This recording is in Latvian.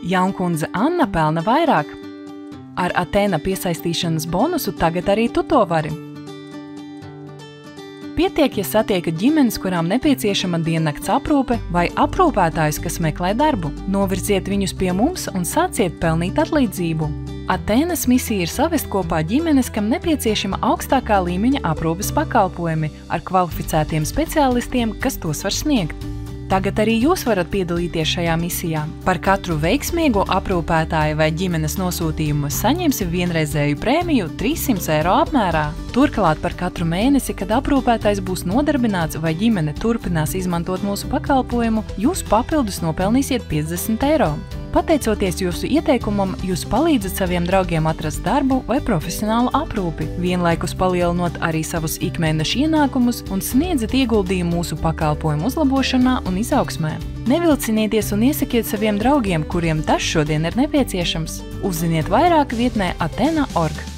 Jaunkundze Anna pelna vairāk. Ar Atēna piesaistīšanas bonusu tagad arī tu to vari. Pietiek, ja satiekat ģimenes, kurām nepieciešama diennakts aprūpe vai aprūpētājus, kas meklē darbu. Novirziet viņus pie mums un sāciet pelnīt atlīdzību. Atēnas misija ir savest kopā ģimenes, kam nepieciešama augstākā līmeņa aprūpes pakalpojumi ar kvalificētiem speciālistiem, kas tos var sniegt. Tagad arī jūs varat piedalīties šajā misijā. Par katru veiksmīgo aprūpētāju vai ģimenes nosūtījumu saņemsi vienreizēju prēmiju 300 eiro apmērā. Turklāt par katru mēnesi, kad aprūpētājs būs nodarbināts vai ģimene turpinās izmantot mūsu pakalpojumu, jūs papildus nopelnīsiet 50 eiro. Pateicoties jūsu ieteikumam, jūs palīdzat saviem draugiem atrast darbu vai profesionālu aprūpi, vienlaikus palielinot arī savus ikmēneša ienākumus un sniedzat ieguldījumu mūsu pakalpojumu uzlabošanā un izaugsmē. Nevilcinieties un iesakiet saviem draugiem, kuriem tas šodien ir nepieciešams. Uzziniet vairāk vietnē atena.org.